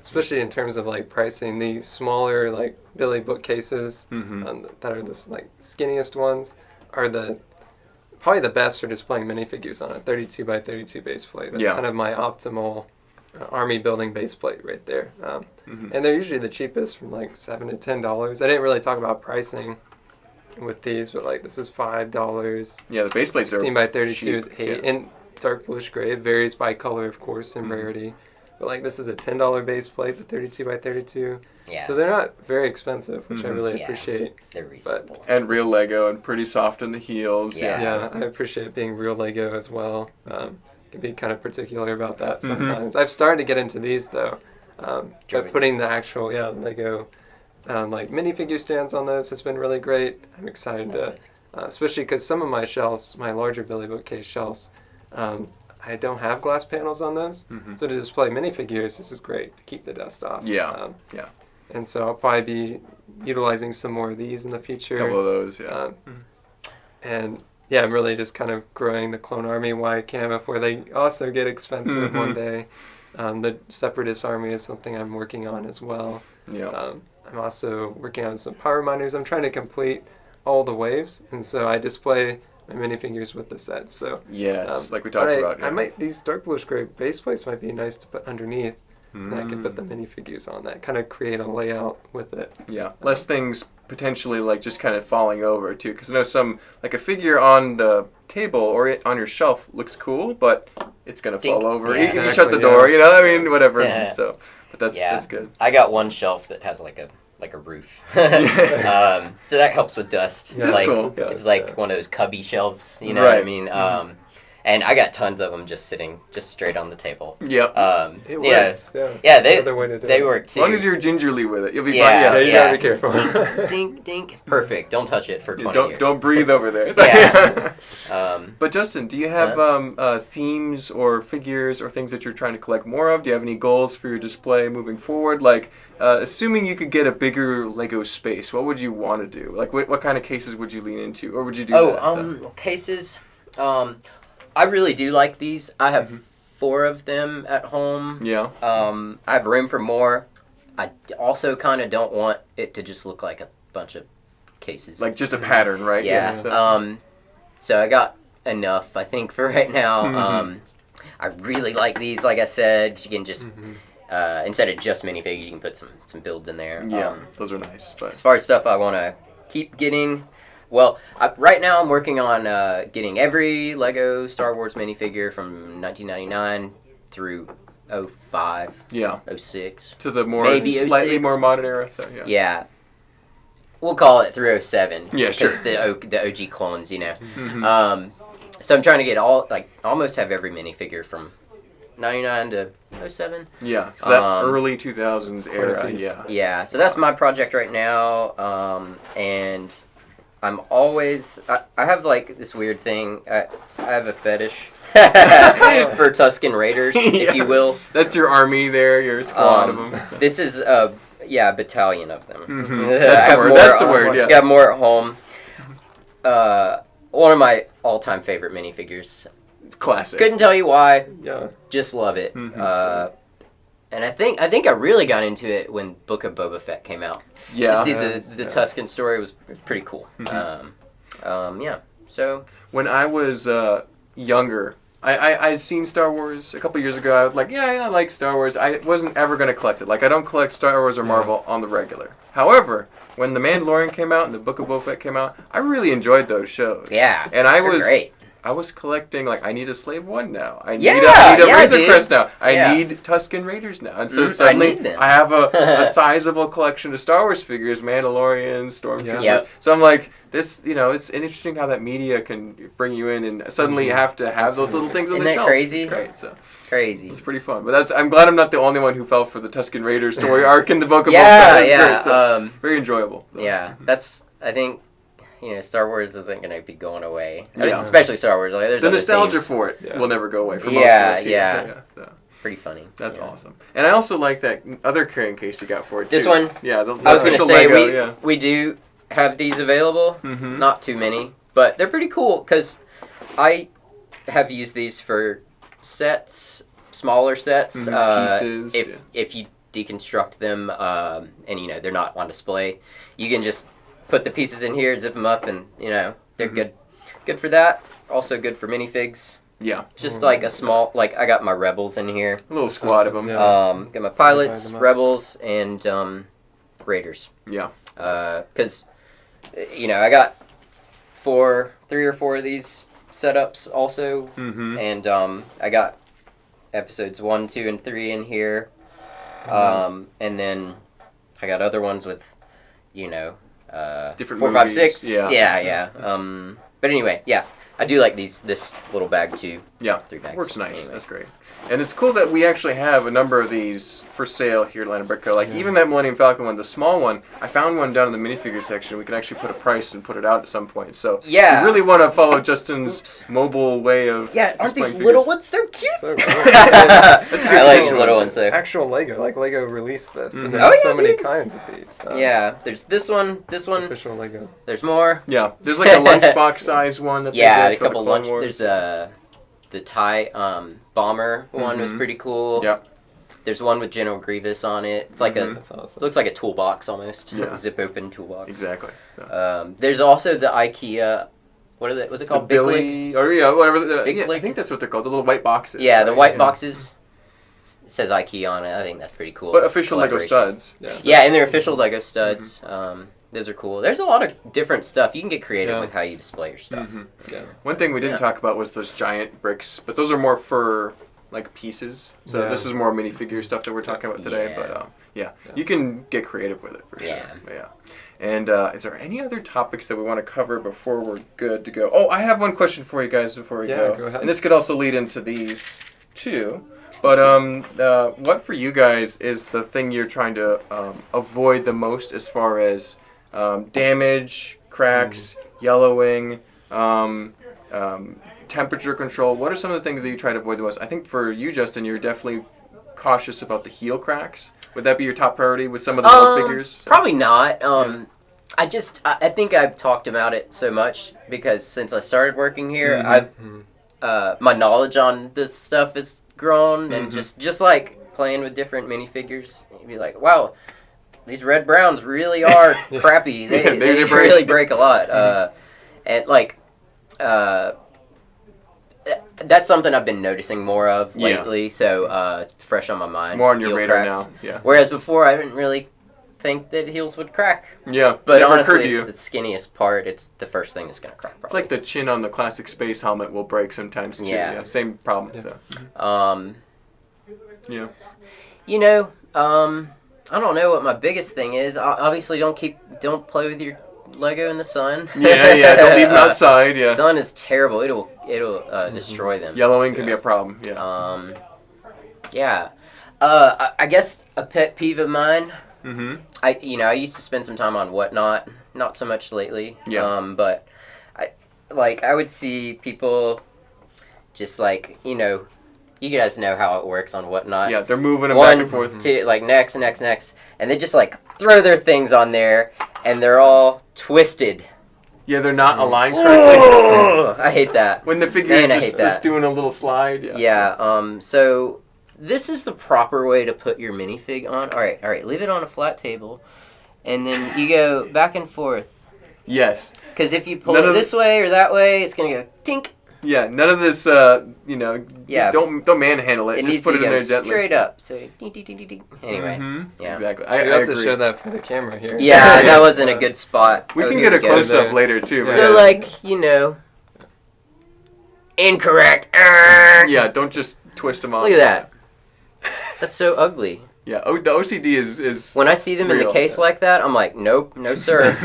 especially in terms of pricing, the smaller Billy bookcases that are the skinniest ones are probably the best for displaying minifigures on a 32 by 32 base plate. That's kind of my optimal army building base plate right there. And they're usually the cheapest, from $7 to $10. I didn't really talk about pricing with these, but this is $5. Yeah, the base plates 16 are by 32 cheap, is $8. yeah. And dark bluish gray. It varies by color, of course, and rarity. But this is a $10 base plate, the 32 by 32. Yeah. So they're not very expensive, which I really appreciate. They're reasonable. And real Lego and pretty soft on the heels. Yeah. I appreciate it being real Lego as well. Can be kind of particular about that sometimes. I've started to get into these though. But putting the actual Lego minifigure stands on those has been really great. I'm excited to, especially because some of my shelves, my larger Billy bookcase shelves, I don't have glass panels on those. So to display minifigures, this is great to keep the dust off. Yeah. And so I'll probably be utilizing some more of these in the future. A couple of those, yeah. And yeah, I'm really just kind of growing the Clone Army Y cam before they also get expensive one day. The Separatist Army is something I'm working on as well. Yeah. I'm also working on some power miners. I'm trying to complete all the waves, and so I display my minifigures with the sets. So yes, like we talked about. Yeah. I might, these dark bluish gray base plates might be nice to put underneath. And I can put the minifigures on that, kind of create a layout with it. Yeah, less things potentially just kind of falling over too. Because I know some, a figure on the table or on your shelf looks cool, but it's gonna fall over. Yeah. You shut the door, whatever. Yeah. So, but that's good. I got one shelf that has like a roof, so that helps with dust. Yeah, that's cool. Yeah. It's one of those cubby shelves. You know what I mean? And I got tons of them just sitting straight on the table. Yep. It works. Yeah, they work too. As long as you're gingerly with it, you'll be Yeah, fine. you gotta be careful. Dink, dink, dink. Perfect. Don't touch it for 20 years. Don't breathe over there. Yeah. But Justin, do you have themes or figures or things that you're trying to collect more of? Do you have any goals for your display moving forward? Assuming you could get a bigger Lego space, what would you want to do? What kind of cases would you lean into, or would you do cases. I really do like these. I have 4 of them at home. Yeah. I have room for more. I also kind of don't want it to just look like a bunch of cases. Just a pattern, right? Yeah. So I got enough, I think, for right now. I really like these. Like I said, you can just instead of just minifigs, you can put some builds in there. Yeah, those are nice. But as far as stuff I want to keep getting. Well, right now I'm working on getting every Lego Star Wars minifigure from 1999 through 05, 06. To the maybe slightly 06. more modern era. So, yeah. We'll call it through 07. Yeah, sure. Because the OG clones, So I'm trying to get almost have every minifigure from 99 to 07. Yeah, so that early 2000s era, Yeah, so that's my project right now, and I'm always... I have, this weird thing. I have a fetish for Tusken Raiders, if you will. That's your army there, your squad of them. This is a battalion of them. That's the word, yeah. I got more at home. One of my all-time favorite minifigures. Classic. Couldn't tell you why. Yeah. Just love it. And I think I really got into it when Book of Boba Fett came out. Yeah. To see the Tusken story was pretty cool. So when I was younger, I'd seen Star Wars a couple years ago. I was like, yeah, I like Star Wars. I wasn't ever going to collect it. Like, I don't collect Star Wars or Marvel on the regular. However, when The Mandalorian came out and The Book of Boba Fett came out, I really enjoyed those shows. Yeah, and great. I was collecting, like, I need a Slave 1 now. I need Yeah, a yeah, Razor dude. Crest now. I Yeah. need Tusken Raiders now. And so I suddenly, need them. I have a sizable collection of Star Wars figures, Mandalorians, Stormtroopers. Yep. So I'm like, this, you know, it's interesting how that media can bring you in, and suddenly you have to have those little things on Isn't the that shelf. crazy? It's great. So Crazy. it's pretty fun. But I'm glad I'm not the only one who fell for the Tusken Raiders story arc in the Book of Boba Yeah, Fett. It's yeah. great. So, very enjoyable. So. Yeah, that's. I think, you know, Star Wars isn't going to be going away. I mean, Yeah. especially Star Wars. Like, there's The other nostalgia themes. for it Yeah. will never go away for most Yeah, of us. yeah. So, Pretty funny. that's Yeah. awesome. And I also like that other carrying case you got for it, too. This one? Yeah. The I was going to official say, Lego, we do have these available. Mm-hmm. Not too many, but they're pretty cool because I have used these for sets, smaller sets. Pieces. If you deconstruct them and, you know, they're not on display, you can just put the pieces in here, zip them up, and, you know, they're good. Good for that. Also good for minifigs. Yeah. Just like a small, like I got my Rebels in here. A little squad of them. Yeah. Got my pilots, Divide them up. Rebels, and Raiders. Yeah. Because, you know, I got 3 or 4 of these setups also, Mm-hmm. and I got episodes 1, 2, and 3 in here, and then I got other ones with, you know, Different 4, 5, movies. 6. Yeah. Yeah. But anyway, yeah, I do like this little bag too. Yeah. 3 bags. Works nice. Anyway. That's great. And it's cool that we actually have a number of these for sale here at Land of Brickco. Like, even that Millennium Falcon one, the small one, I found one down in the minifigure section. We can actually put a price and put it out at some point. So, Yeah. you really want to follow Justin's mobile way of Yeah, aren't these displaying little figures. ones so cute? So cool. That's a good I like case. these little ones too. Actual Lego, like Lego released this, and Mhm. there's Oh, yeah, so many dude. kinds of these. Yeah, there's this one, It's official Lego. there's more. Yeah. There's like a lunchbox size one that Yeah, they a did for the couple Clone lunch. Wars. There's the TIE bomber one was Mhm. pretty cool. Yep. There's one with General Grievous on it. It's like Mhm. That's awesome. it looks like a toolbox almost. Yeah. Zip open toolbox. Exactly. So. There's also the IKEA. What's it The called? Big Lick? Billy, or yeah, whatever. Big Yeah, I Lick? think that's what they're called. The little white boxes. Yeah, the right? white Yeah. boxes. It says IKEA on it. I think that's pretty cool. But official Lego Collaboration. studs. Yeah. Yeah, and they're official Lego studs. Those are cool. There's a lot of different stuff. You can get creative Yeah. with how you display your stuff. Mhm. Yeah. One thing we didn't talk about was those giant bricks, but those are more for like pieces. So Yeah. this is more minifigure stuff that we're talking about today. Yeah. But Yeah. you can get creative with it for Yeah. sure. Yeah. And is there any other topics that we want to cover before we're good to go? Oh, I have one question for you guys before we Yeah, go ahead. And this could also lead into these too. But what for you guys is the thing you're trying to avoid the most as far as damage, cracks, yellowing, temperature control? What are some of the things that you try to avoid the most? I think for you, Justin, you're definitely cautious about the heel cracks. Would that be your top priority with some of the old figures? Probably not. I think I've talked about it so much because since I started working here, Mhm. my knowledge on this stuff has grown, and Mhm. just like playing with different minifigures, you'd be like, wow, these red browns really are crappy. They, Yeah, they break. really break a lot. And like, that's something I've been noticing more of Yeah. lately. So it's fresh on my mind. More on your heel radar cracks. now. Yeah. Whereas before, I didn't really think that heels would crack. Yeah. But Never honestly, occurred to you. it's the skinniest part. It's the first thing that's going to crack, It's probably. like the chin on the classic space helmet will break sometimes too. Yeah. Yeah. Same problem. Yeah. So. Yeah. You know, I don't know what my biggest thing is. Obviously, don't play with your Lego in the sun. Yeah. Don't leave them outside. Yeah. Sun is terrible. It'll destroy them. Yellowing can be a problem. Yeah. I guess a pet peeve of mine. Mm-hmm. I used to spend some time on Whatnot. Not so much lately. Yeah. But I would see people just like, you guys know how it works on Whatnot. Yeah, they're moving them back and One, forth. two, like next, and they just like throw their things on there, and they're all twisted. Yeah, they're not aligned correctly. Oh, I hate that. When the figure is Man, I just, hate that. just doing a little slide. Yeah. Yeah. So this is the proper way to put your minifig on. All right. Leave it on a flat table, and then you go back and forth. Yes. Because if you pull it this way or that way, it's gonna go tink. Yeah, none of this, you know, Yeah. don't manhandle it. It Just needs put to it in go there gently. straight up. So, anyway. Yeah. Exactly. You I have to agree. show that for the camera here. Yeah, that wasn't a good spot. We Oh, can here get a go. close up later too. Yeah. So, like, you know, incorrect. Yeah, don't just twist them off. Look at that. That's so ugly. Yeah, the OCD is When I see them in the real. case like that, I'm like, nope, no sir.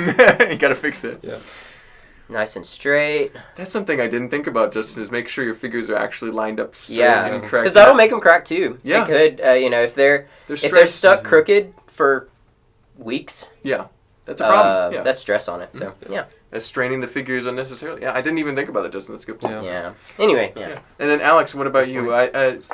You gotta fix it. Yeah. Nice and straight. That's something I didn't think about, Justin, is make sure your figures are actually lined up straight Yeah. and correct. Because that'll make them crack too. Yeah. They could, you know, if they're stressed. stuck crooked for weeks, Yeah, that's a problem. Yeah. that's stress on it. So, yeah. That's straining the figures unnecessarily. Yeah, I didn't even think about that, Justin. That's a good point. Yeah. Anyway, yeah. And then Alex, what about you?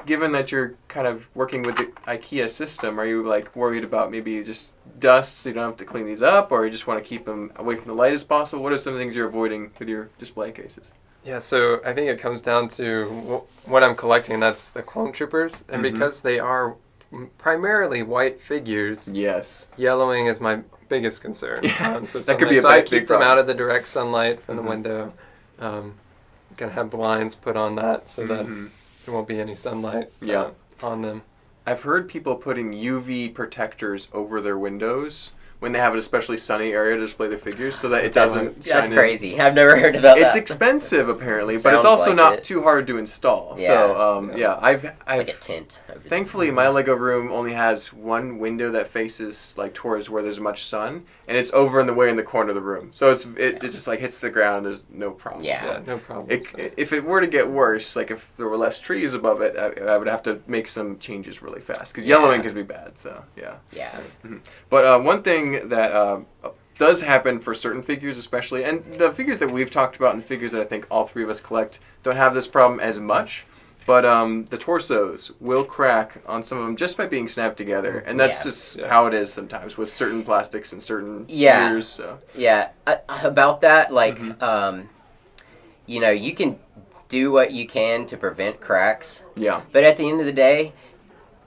Given that you're kind of working with the IKEA system, are you like worried about maybe just dust so you don't have to clean these up, or you just want to keep them away from the light as possible? What are some things you're avoiding with your display cases? Yeah, so I think it comes down to what I'm collecting. That's the clone troopers, and because they are primarily white figures, Yes. yellowing is my biggest concern. Yeah. So That could be a I big keep them problem. out of the direct sunlight from the window. Gonna have blinds put on that so that there won't be any sunlight on them. I've heard people putting UV protectors over their windows when they have an especially sunny area to display their figures, so that it doesn't shine That's in. crazy. I've never heard about It's that. expensive apparently, but Sounds it's also like not it. too hard to install. Yeah. So I've Like a tint. Over there. thankfully my Lego room only has one window that faces like towards where there's much sun, and it's over in the corner of the room. So it just like hits the ground. There's no problem. Yeah. No problem. If it were to get worse, like if there were less trees above it, I would have to make some changes really fast because yellowing could be bad. So yeah. Yeah. But one thing that does happen for certain figures especially, and the figures that we've talked about and figures that I think all three of us collect don't have this problem as much, but the torsos will crack on some of them just by being snapped together, and that's just how it is sometimes with certain plastics and certain figures. So. Yeah. About that, like, you know, you can do what you can to prevent cracks, Yeah. but at the end of the day,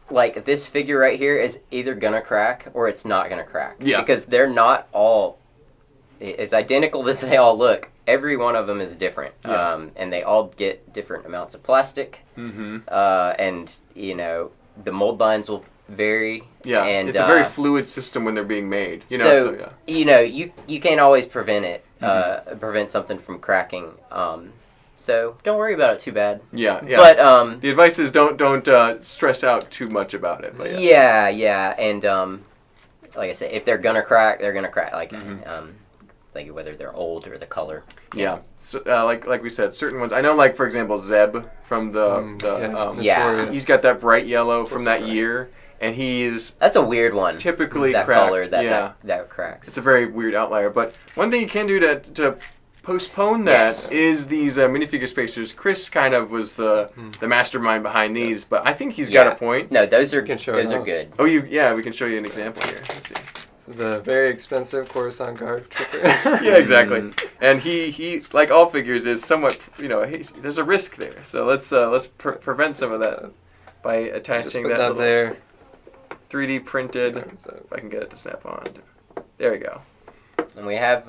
like this figure right here is either gonna crack or it's not gonna crack. Yeah. Because they're not all as identical as they all look. Every one of them is different. Yeah. And they all get different amounts of plastic. And you know, the mold lines will vary. Yeah. And it's a very fluid system when they're being made. You know. So you know, you can't always prevent it. Prevent something from cracking. So don't worry about it too bad. Yeah. But the advice is don't stress out too much about it. But yeah, and like I said, if they're gonna crack, they're gonna crack. Like like whether they're old or the color. Yeah. So, like we said, certain ones. I know, like for example, Zeb from Notorious. he's got that bright yellow from that year, and he's That's a weird one. typically that cracked. color that cracks. It's a very weird outlier. But one thing you can do to postpone that is these minifigure spacers. Chris kind of was the mastermind behind these, but I think he's got a point. No, those are can show those it are off. good. Oh, we can show you an example here. Let's see. This is a very expensive Coruscant guard trooper. Yeah, exactly. And he like all figures is somewhat, you know, there's a risk there. So let's prevent some of that by attaching Just put that that little there. 3D printed. If I can get it to snap on. There we go. And we have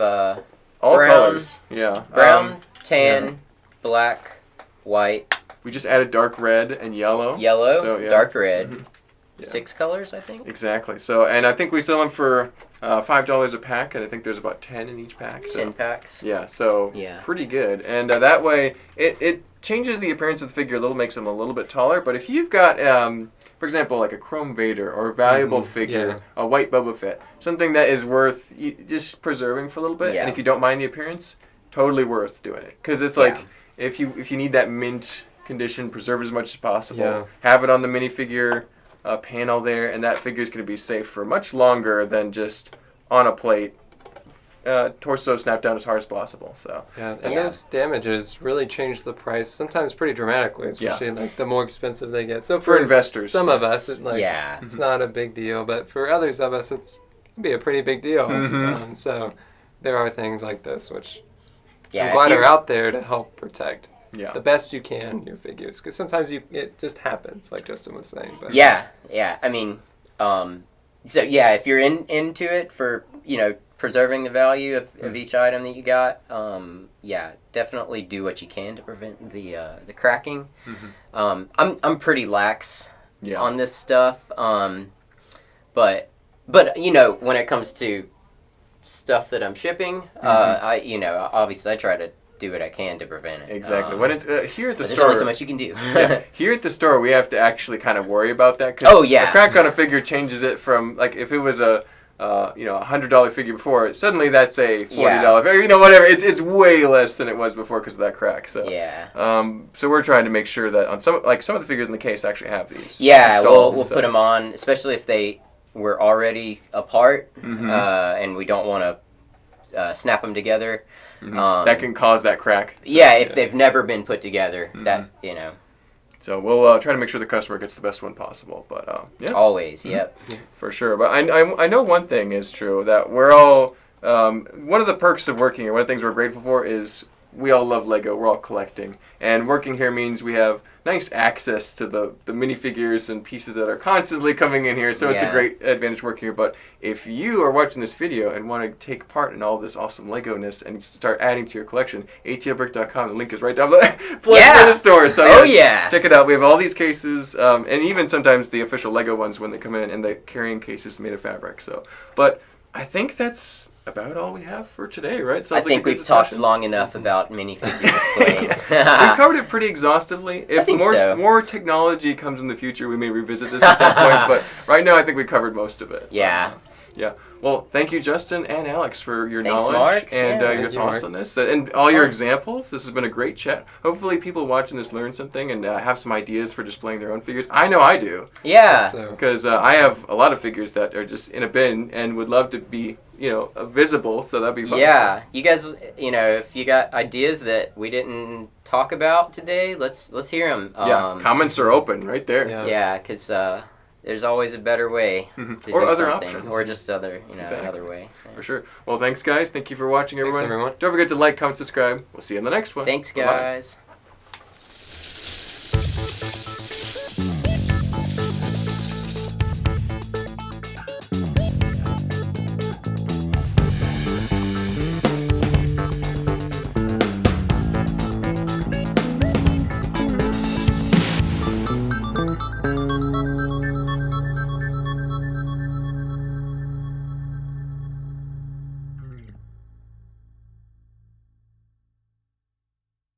All brown, colors. Yeah. brown, tan, black, white, We just added dark red and yellow. yellow, So, yeah. dark red. Yeah. 6 colors, I think. Exactly. So, and I think we sell them for $5 a pack, and I think there's about 10 in each pack. So 10 packs. yeah, so Yeah. pretty good. And that way, it changes the appearance of the figure a little, makes them a little bit taller. But if you've got, for example, like a Chrome Vader or a valuable figure, a white Boba Fett, something that is worth just preserving for a little bit, and if you don't mind the appearance, totally worth doing it. Because it's like, if you need that mint condition, preserve as much as possible, have it on the minifigure panel there, and that figure is going to be safe for much longer than just on a plate, torso snapped down as hard as possible. So Those damages really change the price sometimes pretty dramatically, especially like the more expensive they get. So for investors, some of us, it's Yeah. not a big deal, but for others of us, it can be a pretty big deal. So there are things like this which I'm glad are out there to help protect. The best you can your figures, because sometimes it just happens, like Justin was saying. But Yeah. I mean, So yeah, if you're into it for preserving the value of each item that you got, yeah, definitely do what you can to prevent the cracking. I'm pretty lax on this stuff, but when it comes to stuff that I'm shipping, obviously I try to do what I can to prevent it. Exactly. When it's here at the store, there's only so much you can do. Here at the store, we have to actually kind of worry about that because a crack on a figure changes it from like if it was a $100 figure before, suddenly that's a $40 figure, whatever. It's way less than it was before because of that crack. So so we're trying to make sure that on some of the figures in the case actually have these. Yeah, we'll put them on, especially if they were already apart, and we don't want to snap them together. That can cause that crack. So, if they've never been put together, that So we'll try to make sure the customer gets the best one possible. But always, yep, for sure. But I know one thing is true, that we're all one of the perks of working here. One of the things we're grateful for is we all love Lego. We're all collecting, and working here means we have nice access to the minifigures and pieces that are constantly coming in here. So it's a great advantage working here. But if you are watching this video and want to take part in all this awesome Lego-ness and start adding to your collection, atlbrick.com. The link is right down below. Plug for the store. So check it out. We have all these cases, and even sometimes the official Lego ones when they come in, and the carrying cases made of fabric. So, but I think that's about all we have for today, right? I think we've talked long enough about minifigure display. We covered it pretty exhaustively. If more technology comes in the future, we may revisit this at some point. But right now, I think we covered most of it. Yeah. Well, thank you, Justin and Alex, for your knowledge Mark. and your thoughts on this and all your examples. This has been a great chat. Hopefully, people watching this learn something and have some ideas for displaying their own figures. I know I do. Yeah. Because I have a lot of figures that are just in a bin and would love to be visible, so that'd be fun. Yeah, you guys, if you got ideas that we didn't talk about today, let's hear them. Comments are open right there. Yeah, because there's always a better way to or do other something, options, or just another way. So. For sure. Well, thanks, guys. Thank you for watching, everyone. Thanks, everyone. Don't forget to like, comment, subscribe. We'll see you in the next one. Thanks, Bye-bye. guys.